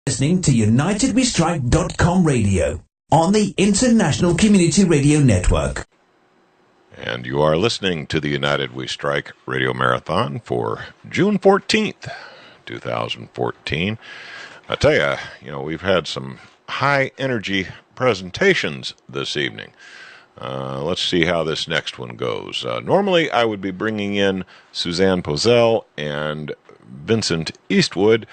Listening to UnitedWeStrike.com radio on the International Community Radio Network. And you are listening to the United We Strike Radio Marathon for June 14th, 2014. I tell you, we've had some high-energy presentations this evening. Let's see how this next one goes. Normally, I would be bringing in Susanne Posel and Vincent Eastwood,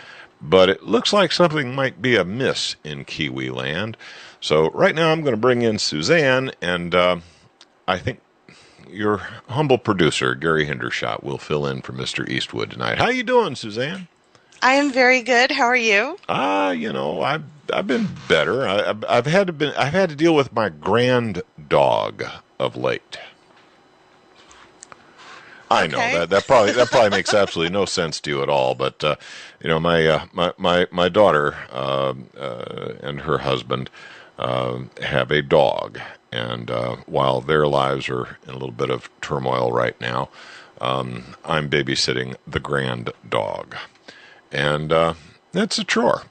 but it looks like something might be amiss in Kiwi land. So right now I'm going to bring in Susanne, and I think your humble producer, Gary Hendershot, will fill in for Mr. Eastwood tonight. How you doing, Susanne? I am very good. How are you? I've been better. I've had to deal with my grand dog of late. I know that probably makes absolutely no sense to you at all, but my daughter and her husband have a dog, and while their lives are in a little bit of turmoil right now, I'm babysitting the grand dog, and that's a chore.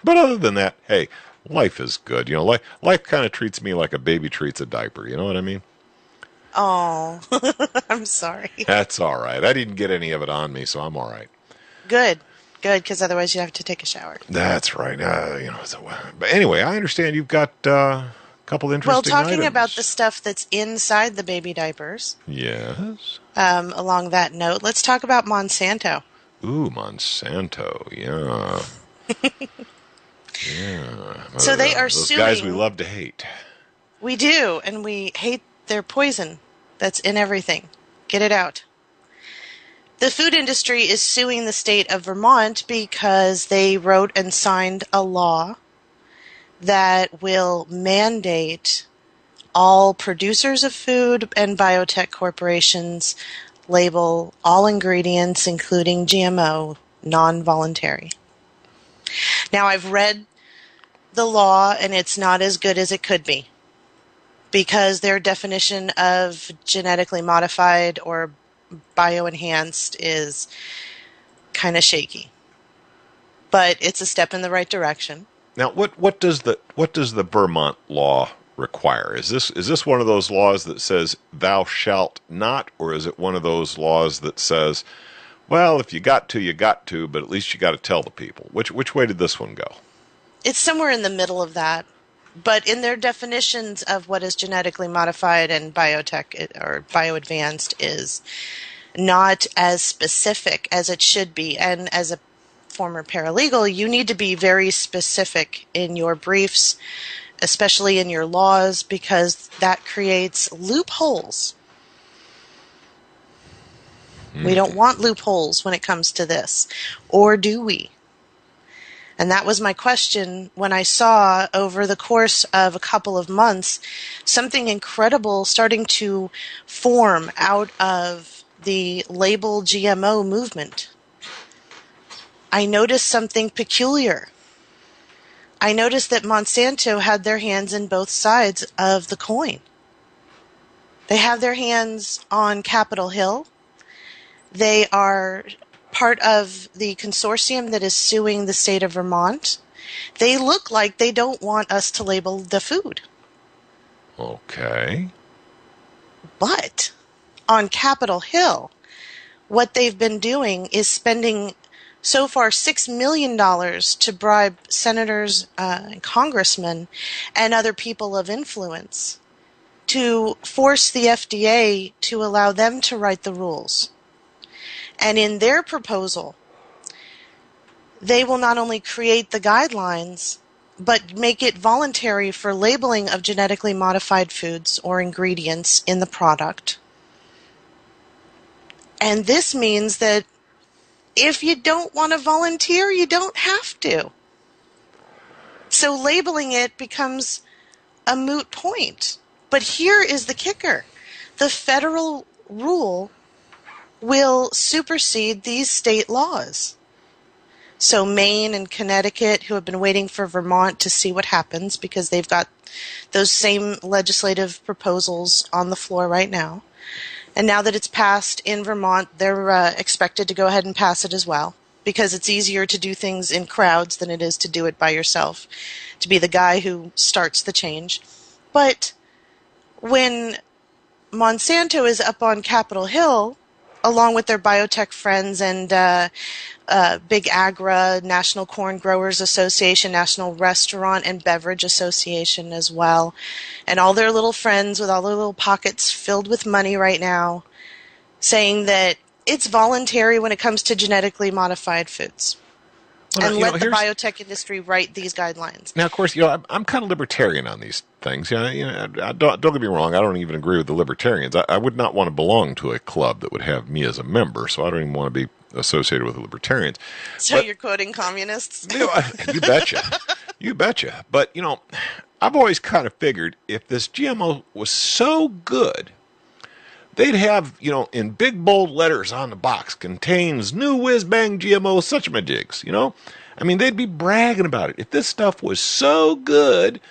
But other than that, hey, life is good. Life kind of treats me like a baby treats a diaper. You know what I mean? Oh, I'm sorry. That's all right. I didn't get any of it on me, so I'm all right. Good, because otherwise you'd have to take a shower. That's right. But anyway, I understand you've got a couple interesting talking items. About the stuff that's inside the baby diapers. Yes. Along that note, let's talk about Monsanto. Ooh, Monsanto, yeah. Yeah. So they are those suing. Guys we love to hate. We do, and we hate their poison that's in everything. Get it out. The food industry is suing the state of Vermont because they wrote and signed a law that will mandate all producers of food and biotech corporations label all ingredients, including GMO, non-voluntary. Now, I've read the law, and it's not as good as it could be, because their definition of genetically modified or bioenhanced is kind of shaky. But it's a step in the right direction. Now, what does the Vermont law require? Is this one of those laws that says thou shalt not, or is it one of those laws that says, well, if you got to, you got to, but at least you got to tell the people? Which way did this one go? It's somewhere in the middle of that. But in their definitions of what is genetically modified and biotech or bioadvanced is not as specific as it should be. And as a former paralegal, you need to be very specific in your briefs, especially in your laws, because that creates loopholes. We don't want loopholes when it comes to this. Or do we? And that was my question when I saw over the course of a couple of months something incredible starting to form out of the label GMO movement. I noticed something peculiar. I noticed that Monsanto had their hands in both sides of the coin. They have their hands on Capitol Hill. They are part of the consortium that is suing the state of Vermont. They look like they don't want us to label the food. Okay. But on Capitol Hill, what they've been doing is spending so far $6 million to bribe senators and congressmen and other people of influence to force the FDA to allow them to write the rules. And in their proposal, they will not only create the guidelines, but make it voluntary for labeling of genetically modified foods or ingredients in the product. And this means that if you don't want to volunteer, you don't have to. So labeling it becomes a moot point. But here is the kicker. The federal rule will supersede these state laws. So Maine and Connecticut, who have been waiting for Vermont to see what happens because they've got those same legislative proposals on the floor right now. And now that it's passed in Vermont, they're expected to go ahead and pass it as well. because it's easier to do things in crowds than it is to do it by yourself, to be the guy who starts the change. But when Monsanto is up on Capitol Hill, along with their biotech friends and Big Agra, National Corn Growers Association, National Restaurant and Beverage Association as well, and all their little friends with all their little pockets filled with money right now, saying that it's voluntary when it comes to genetically modified foods. Well, and let the biotech industry write these guidelines. Now, of course, I'm kind of libertarian on these things. Don't get me wrong. I don't even agree with the libertarians. I would not want to belong to a club that would have me as a member, so I don't even want to be associated with the libertarians. So you're quoting communists? You betcha. You betcha. But, I've always kind of figured if this GMO was so good, they'd have, in big bold letters on the box, contains new whiz-bang GMO suchamajigs, I mean, they'd be bragging about it. If this stuff was so good,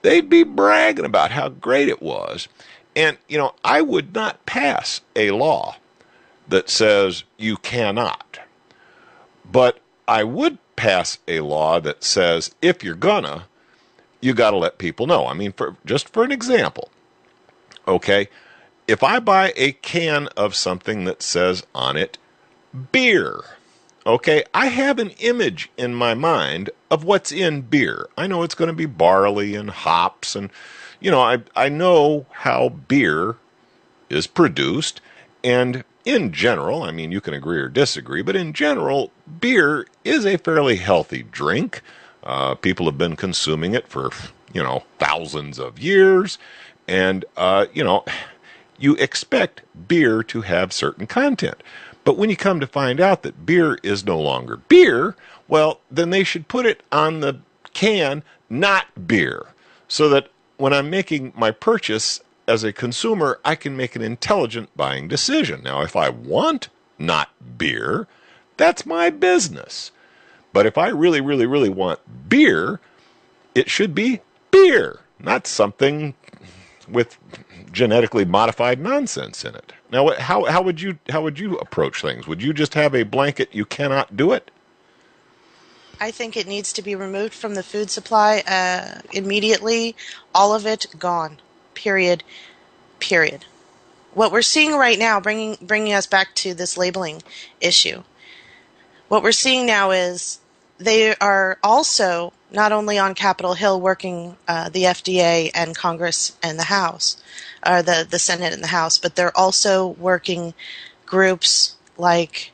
they'd be bragging about how great it was. And, I would not pass a law that says you cannot. But I would pass a law that says if you're gonna, you got to let people know. I mean, just for an example, okay, if I buy a can of something that says on it, beer, okay, I have an image in my mind of what's in beer. I know it's going to be barley and hops and, I know how beer is produced. And in general, I mean, you can agree or disagree, but in general, beer is a fairly healthy drink. People have been consuming it for, thousands of years. And, you expect beer to have certain content. But when you come to find out that beer is no longer beer, well, then they should put it on the can, not beer, so that when I'm making my purchase as a consumer, I can make an intelligent buying decision. Now, if I want not beer, that's my business. But if I really, really, really want beer, it should be beer, not something with genetically modified nonsense in it. Now, how would you approach things? Would you just have a blanket, you cannot do it? I think it needs to be removed from the food supply immediately. All of it gone. Period. What we're seeing right now, bringing us back to this labeling issue, what we're seeing now is they are also not only on Capitol Hill working the FDA and Congress and the House, or the Senate and the House, but they're also working groups like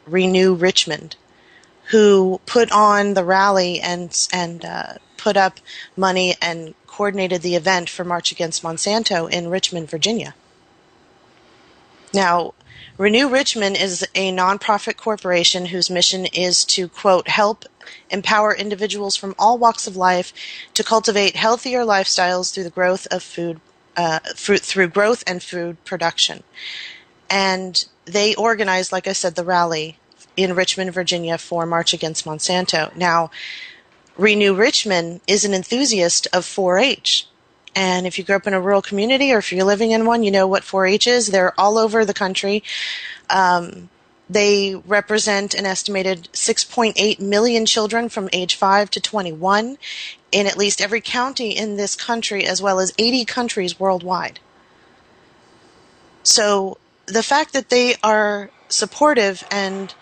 Renew Richmond, who put on the rally and put up money and coordinated the event for March Against Monsanto in Richmond, Virginia. Now, Renew Richmond is a nonprofit corporation whose mission is to, quote, help empower individuals from all walks of life to cultivate healthier lifestyles through the growth of through growth and food production. And they organized, like I said, the rally in Richmond, Virginia for March Against Monsanto. Now, Renew Richmond is an enthusiast of 4-H. And if you grew up in a rural community or if you're living in one, you know what 4-H is. They're all over the country. They represent an estimated 6.8 million children from age 5 to 21 in at least every county in this country, as well as 80 countries worldwide. So the fact that they are supportive and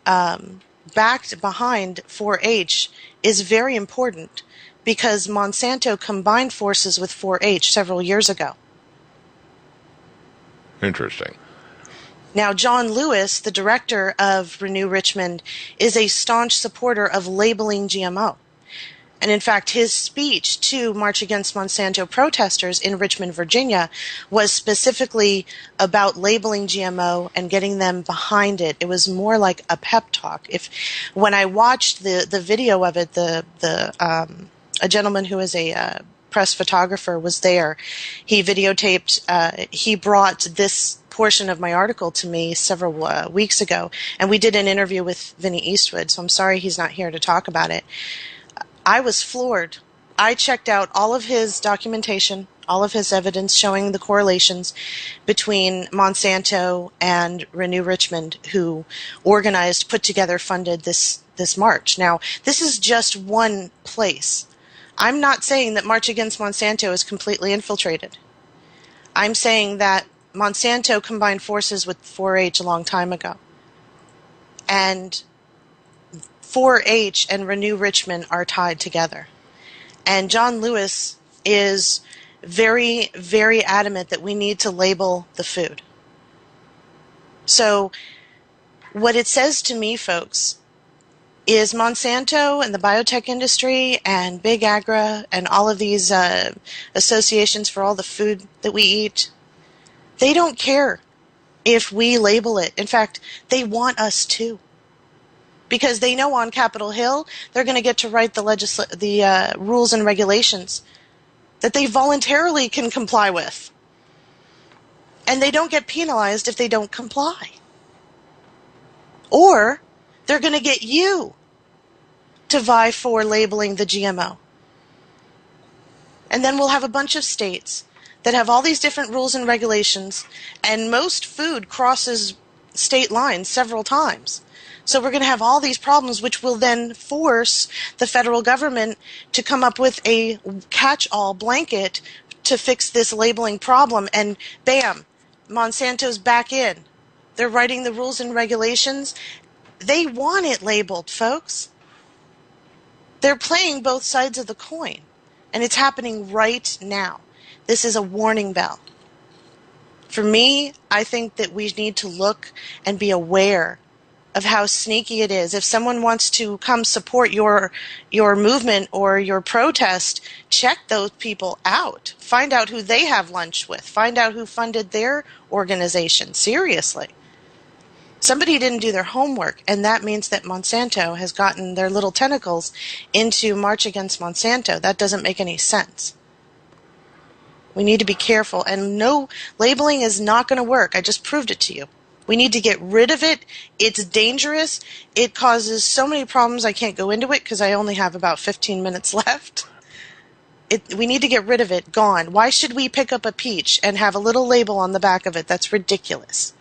backed behind 4-H is very important, because Monsanto combined forces with 4-H several years ago. Interesting. Now, John Lewis, the director of Renew Richmond, is a staunch supporter of labeling GMO. And in fact, his speech to March Against Monsanto protesters in Richmond, Virginia, was specifically about labeling GMO and getting them behind it. It was more like a pep talk. When I watched the video of it, a gentleman who is a press photographer was there. He videotaped. He brought this portion of my article to me several weeks ago, and we did an interview with Vinny Eastwood, so I'm sorry he's not here to talk about it. I was floored. I checked out all of his documentation all of his evidence showing the correlations between Monsanto and Renew Richmond, who organized, put together, funded this march. Now, this is just one place. I'm not saying that March Against Monsanto is completely infiltrated. I'm saying that Monsanto combined forces with 4-H a long time ago. And 4-H and Renew Richmond are tied together. And John Lewis is very, very adamant that we need to label the food. So what it says to me, folks, is Monsanto and the biotech industry and Big Agra and all of these associations for all the food that we eat, they don't care if we label it. In fact, they want us to. Because they know on Capitol Hill they're going to get to write the rules and regulations that they voluntarily can comply with. And they don't get penalized if they don't comply. Or they're going to get you to vie for labeling the GMO. And then we'll have a bunch of states that have all these different rules and regulations, and most food crosses state lines several times. So we're going to have all these problems, which will then force the federal government to come up with a catch-all blanket to fix this labeling problem. And bam, Monsanto's back in. They're writing the rules and regulations. They want it labeled, folks. They're playing both sides of the coin. And it's happening right now. This is a warning bell. For me, I think that we need to look and be aware of how sneaky it is. If someone wants to come support your movement or your protest, check those people out. Find out who they have lunch with. Find out who funded their organization. Seriously. Somebody didn't do their homework, and that means that Monsanto has gotten their little tentacles into March Against Monsanto. That doesn't make any sense. We need to be careful, and no, labeling is not going to work. I just proved it to you. We need to get rid of it. It's dangerous. It causes so many problems I can't go into it because I only have about 15 minutes left. We need to get rid of it. Gone. Why should we pick up a peach and have a little label on the back of it? That's ridiculous.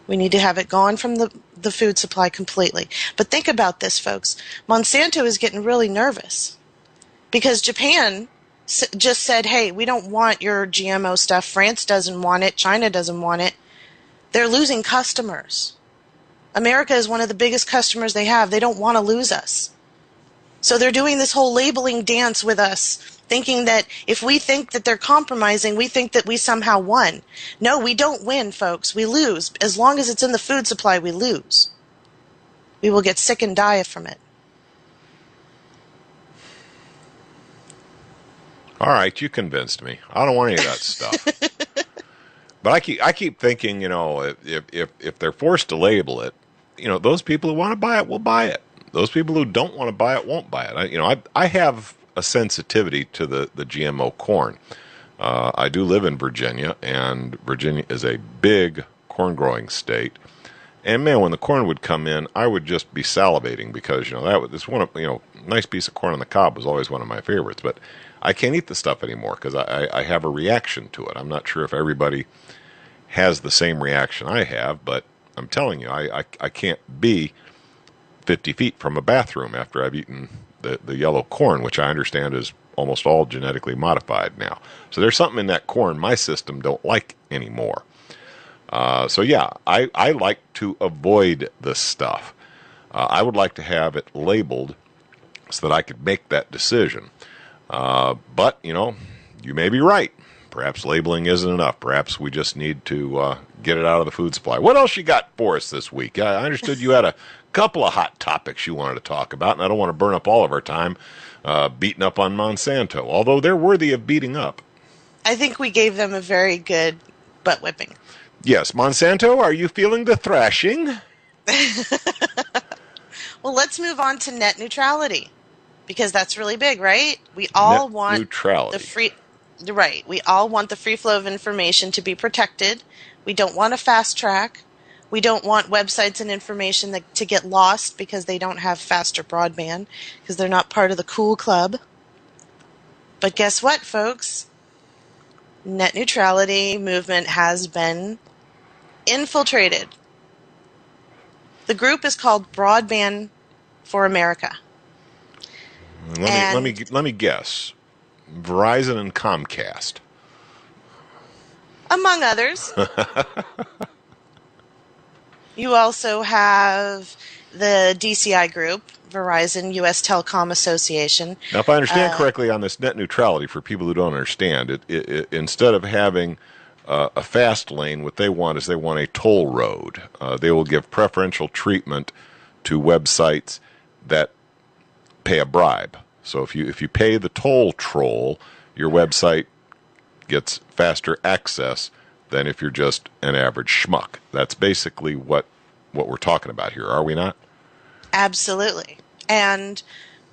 We need to have it gone from the food supply completely. But think about this, folks. Monsanto is getting really nervous because Japan just said, hey, we don't want your GMO stuff. France doesn't want it. China doesn't want it. They're losing customers. America is one of the biggest customers they have. They don't want to lose us. So they're doing this whole labeling dance with us, thinking that if we think that they're compromising, we think that we somehow won. No, we don't win, folks. We lose. As long as it's in the food supply, we lose. We will get sick and die from it. All right, you convinced me. I don't want any of that stuff. But I keep thinking, if they're forced to label it, those people who want to buy it will buy it. Those people who don't want to buy it won't buy it. I have a sensitivity to the GMO corn. I do live in Virginia, and Virginia is a big corn growing state. And man, when the corn would come in, I would just be salivating because this one of nice piece of corn on the cob was always one of my favorites. But I can't eat the stuff anymore because I have a reaction to it. I'm not sure if everybody has the same reaction I have, but I'm telling you, I can't be 50 feet from a bathroom after I've eaten the yellow corn, which I understand is almost all genetically modified now. So there's something in that corn my system don't like anymore. So yeah, I like to avoid this stuff. I would like to have it labeled so that I could make that decision. But, you may be right. Perhaps labeling isn't enough. Perhaps we just need to get it out of the food supply. What else you got for us this week? I understood you had a couple of hot topics you wanted to talk about, and I don't want to burn up all of our time beating up on Monsanto, although they're worthy of beating up. I think we gave them a very good butt whipping. Yes, Monsanto, are you feeling the thrashing? Well, let's move on to net neutrality, because that's really big, right? We all want neutrality. The free. Right. We all want the free flow of information to be protected. We don't want a fast track. We don't want websites and information to get lost because they don't have faster broadband, because they're not part of the cool club. But guess what, folks? net neutrality movement has been infiltrated. The group is called Broadband for America. Let me guess. Verizon and Comcast. Among others. You also have the DCI group, Verizon U.S. Telecom Association. Now, if I understand correctly on this net neutrality, for people who don't understand it, instead of having a fast lane, what they want is they want a toll road. They will give preferential treatment to websites that pay a bribe. So if you pay the toll troll, your website gets faster access than if you're just an average schmuck. That's basically what we're talking about here, are we not? Absolutely. And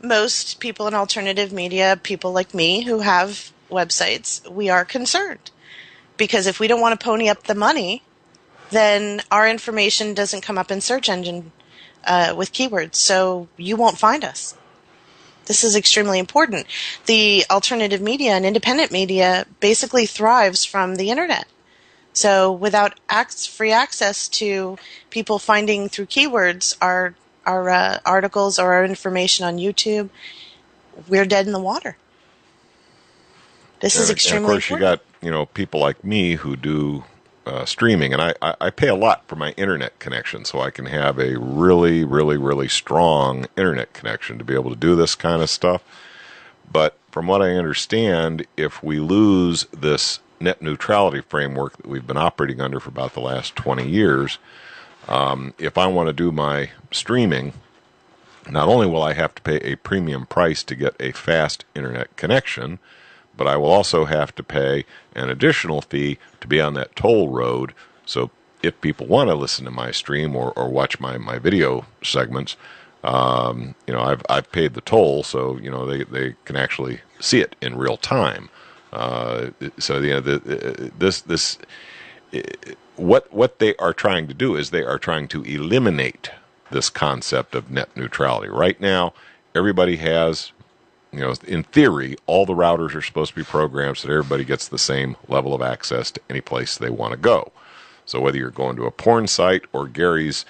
most people in alternative media, people like me who have websites, we are concerned. Because if we don't want to pony up the money, then our information doesn't come up in search engine with keywords, so you won't find us. This is extremely important. The alternative media and independent media basically thrives from the internet. So without free access to people finding through keywords our articles or our information on YouTube, we're dead in the water. This is extremely important. And of course, you got people like me who do streaming, and I pay a lot for my internet connection, so I can have a really, really, really strong internet connection to be able to do this kind of stuff. But from what I understand, if we lose this net neutrality framework that we've been operating under for about the last 20 years, if I want to do my streaming, not only will I have to pay a premium price to get a fast internet connection, but I will also have to pay an additional fee to be on that toll road. So if people want to listen to my stream or watch my video segments, I've paid the toll, so they can actually see it in real time. What they are trying to do is they are trying to eliminate this concept of net neutrality. Right now, everybody has, in theory, all the routers are supposed to be programmed so that everybody gets the same level of access to any place they want to go. So whether you're going to a porn site or Gary's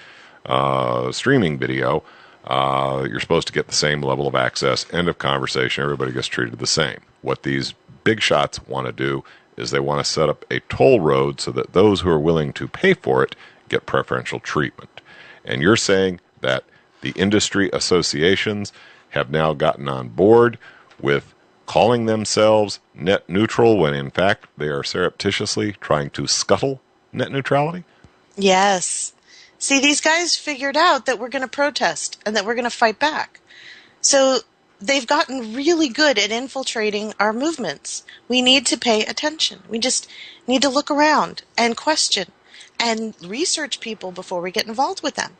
streaming video, you're supposed to get the same level of access. End of conversation. Everybody gets treated the same. What these big shots want to do is they want to set up a toll road so that those who are willing to pay for it get preferential treatment. And you're saying that the industry associations have now gotten on board with calling themselves net neutral when in fact they are surreptitiously trying to scuttle net neutrality? Yes. See, these guys figured out that we're going to protest and that we're going to fight back. So they've gotten really good at infiltrating our movements. We need to pay attention. We just need to look around and question and research people before we get involved with them.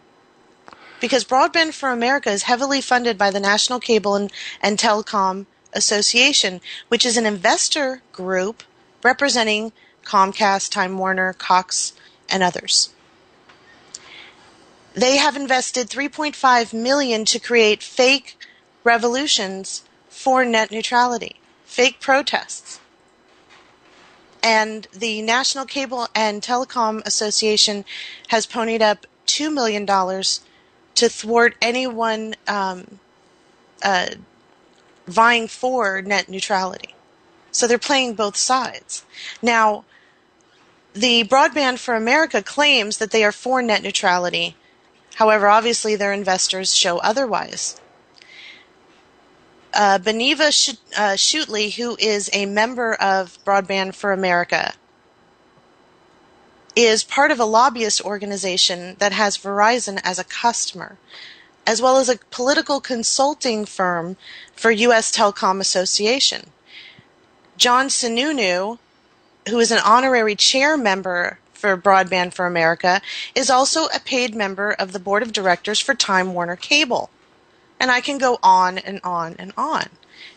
Because Broadband for America is heavily funded by the National Cable and Telecom Association, which is an investor group representing Comcast, Time Warner, Cox, and others. They have invested $3.5 million to create fake revolutions for net neutrality, fake protests. And the National Cable and Telecom Association has ponied up $2 million to thwart anyone vying for net neutrality. So they're playing both sides. Now, the Broadband for America claims that they are for net neutrality. However, obviously their investors show otherwise. Beneva Shutley, who is a member of Broadband for America, is part of a lobbyist organization that has Verizon as a customer, as well as a political consulting firm for U.S. Telecom Association. John Sununu, who is an honorary chair member for Broadband for America, is also a paid member of the board of directors for Time Warner Cable. And I can go on and on and on.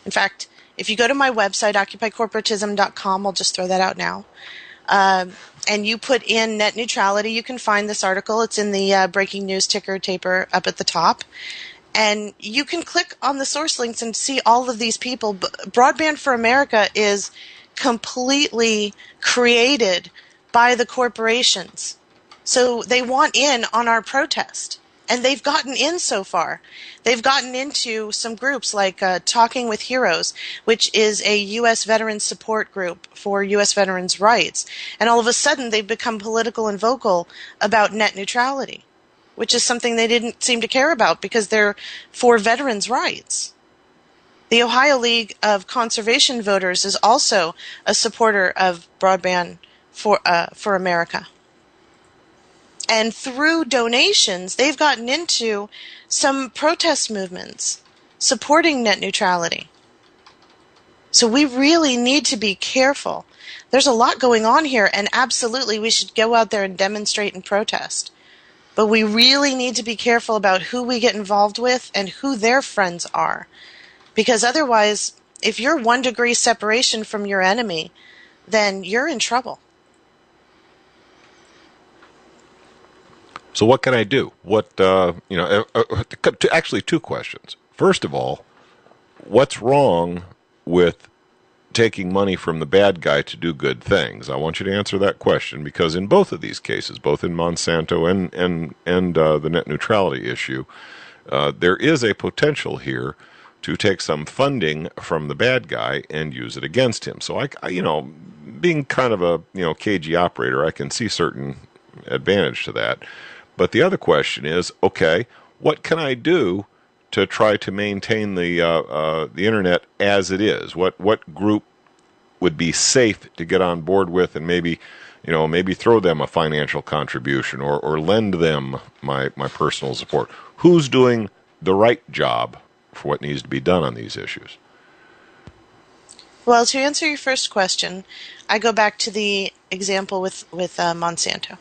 In fact, if you go to my website, occupycorporatism.com, I'll just throw that out now, and you put in net neutrality, you can find this article. It's in the breaking news ticker taper up at the top. And you can click on the source links and see all of these people. Broadband for America is completely created by the corporations. So they want in on our protest. And they've gotten in so far. They've gotten into some groups like Talking with Heroes, which is a U.S. veteran support group for U.S. veterans' rights. And all of a sudden, they've become political and vocal about net neutrality, which is something they didn't seem to care about because they're for veterans' rights. The Ohio League of Conservation Voters is also a supporter of broadband for America. And through donations, they've gotten into some protest movements supporting net neutrality. So we really need to be careful. There's a lot going on here, and absolutely we should go out there and demonstrate and protest. But we really need to be careful about who we get involved with and who their friends are. Because otherwise, if you're 1 degree separation from your enemy, then you're in trouble. So what can I do? Actually, 2 questions. First of all, what's wrong with taking money from the bad guy to do good things? I want you to answer that question, because in both of these cases, both in Monsanto and the net neutrality issue, there is a potential here to take some funding from the bad guy and use it against him. So I being kind of a cagey operator, I can see certain advantage to that. But the other question is, okay, what can I do to try to maintain the internet as it is? What group would be safe to get on board with, and maybe throw them a financial contribution or lend them my personal support? Who's doing the right job for what needs to be done on these issues? Well, to answer your first question, I go back to the example with Monsanto.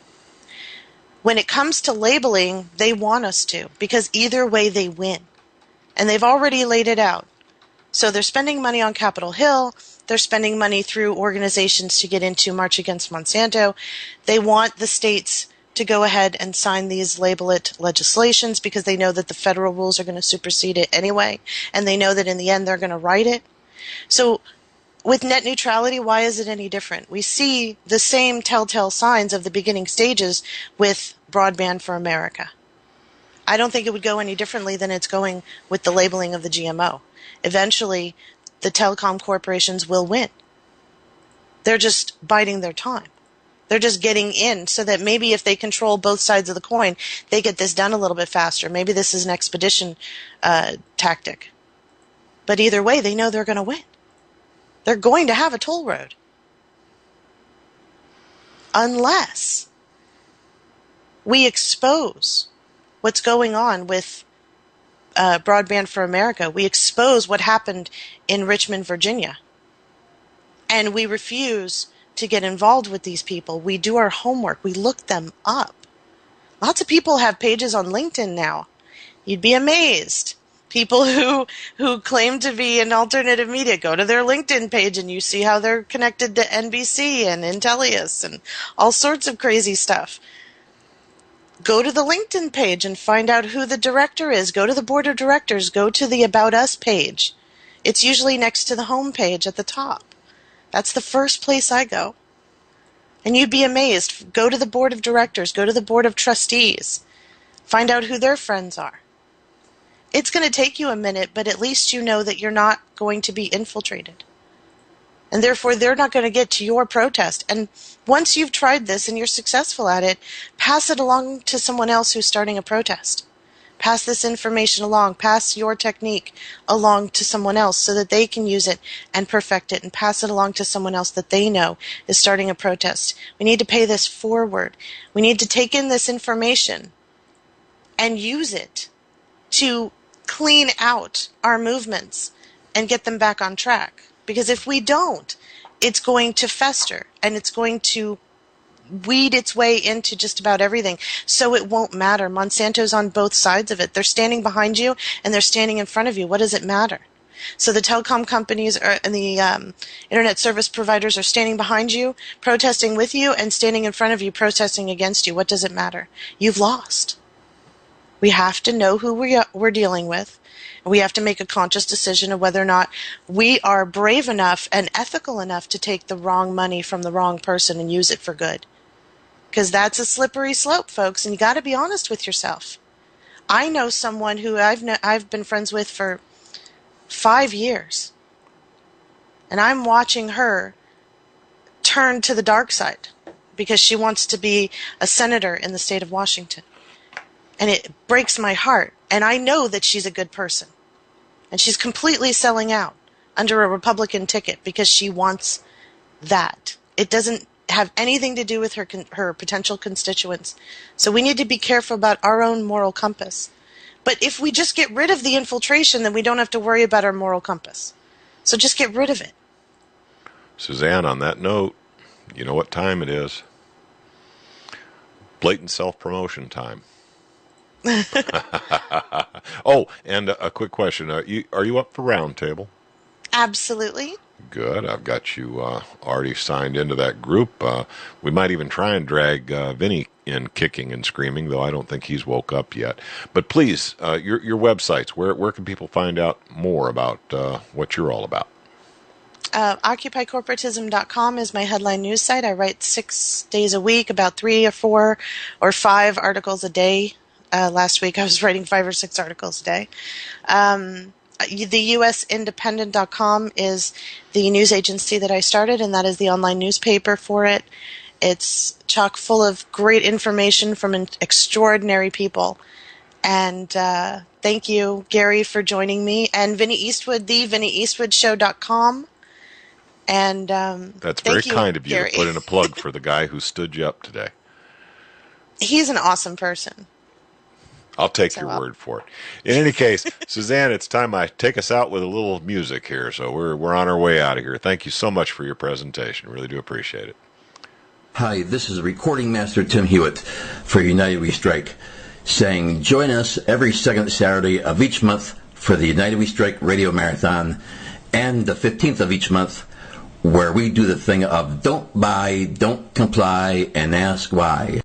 When it comes to labeling, they want us to, because either way they win. And they've already laid it out. So they're spending money on Capitol Hill. They're spending money through organizations to get into March Against Monsanto. They want the states to go ahead and sign these label it legislations because they know that the federal rules are going to supersede it anyway. And they know that in the end they're going to write it. So with net neutrality, why is it any different? We see the same telltale signs of the beginning stages with broadband for America. I don't think it would go any differently than it's going with the labeling of the GMO. Eventually, the telecom corporations will win. They're just biding their time. They're just getting in so that maybe if they control both sides of the coin, they get this done a little bit faster. Maybe this is an expedition tactic. But either way, they know they're going to win. They're going to have a toll road. Unless we expose what's going on with Broadband for America. We expose what happened in Richmond, Virginia. And we refuse to get involved with these people. We do our homework. We look them up. Lots of people have pages on LinkedIn now. You'd be amazed. People who claim to be an alternative media, go to their LinkedIn page and you see how they're connected to NBC and Intellius and all sorts of crazy stuff. Go to the LinkedIn page and find out who the director is. Go to the board of directors. Go to the About Us page. It's usually next to the home page at the top. That's the first place I go. And you'd be amazed. Go to the board of directors. Go to the board of trustees. Find out who their friends are. It's going to take you a minute, but at least you know that you're not going to be infiltrated. And therefore, they're not going to get to your protest. And once you've tried this and you're successful at it, pass it along to someone else who's starting a protest. Pass this information along. Pass your technique along to someone else so that they can use it and perfect it, and pass it along to someone else that they know is starting a protest. We need to pay this forward. We need to take in this information and use it to clean out our movements and get them back on track. Because if we don't, it's going to fester and it's going to weed its way into just about everything. So it won't matter. Monsanto's on both sides of it. They're standing behind you and they're standing in front of you. What does it matter? So the telecom companies and the internet service providers are standing behind you, protesting with you, and standing in front of you, protesting against you. What does it matter? You've lost. We have to know who we're dealing with, We have to make a conscious decision of whether or not we are brave enough and ethical enough to take the wrong money from the wrong person and use it for good. Because that's a slippery slope, folks, and you got to be honest with yourself. I know someone who I've been friends with for 5 years, and I'm watching her turn to the dark side because she wants to be a senator in the state of Washington. And it breaks my heart. And I know that she's a good person. And she's completely selling out under a Republican ticket because she wants that. It doesn't have anything to do with her potential constituents. So we need to be careful about our own moral compass. But if we just get rid of the infiltration, then we don't have to worry about our moral compass. So just get rid of it. Susanne, on that note, you know what time it is. Blatant self-promotion time. Oh, and a quick question. Are you up for roundtable? Absolutely. Good. I've got you already signed into that group. We might even try and drag Vinny in kicking and screaming, though I don't think he's woke up yet. But please, your websites, where can people find out more about what you're all about? OccupyCorporatism.com is my headline news site. I write 6 days a week, about 3 or 4 or 5 articles a day. Last week I was writing 5 or 6 articles a day. The USIndependent.com is the news agency that I started, and that is the online newspaper for it. It's chock full of great information from extraordinary people. And thank you, Gary, for joining me. And Vinny Eastwood, theVinnyEastwoodShow.com. And that's very kind of you Gary. to put in a plug for the guy who stood you up today. He's an awesome person. I'll take your word for it. In any case, Susanne, it's time I take us out with a little music here. So we're on our way out of here. Thank you so much for your presentation. Really do appreciate it. Hi, this is Recording Master Tim Hewitt for United We Strike, saying join us every second Saturday of each month for the United We Strike Radio Marathon and the 15th of each month where we do the thing of don't buy, don't comply, and ask why.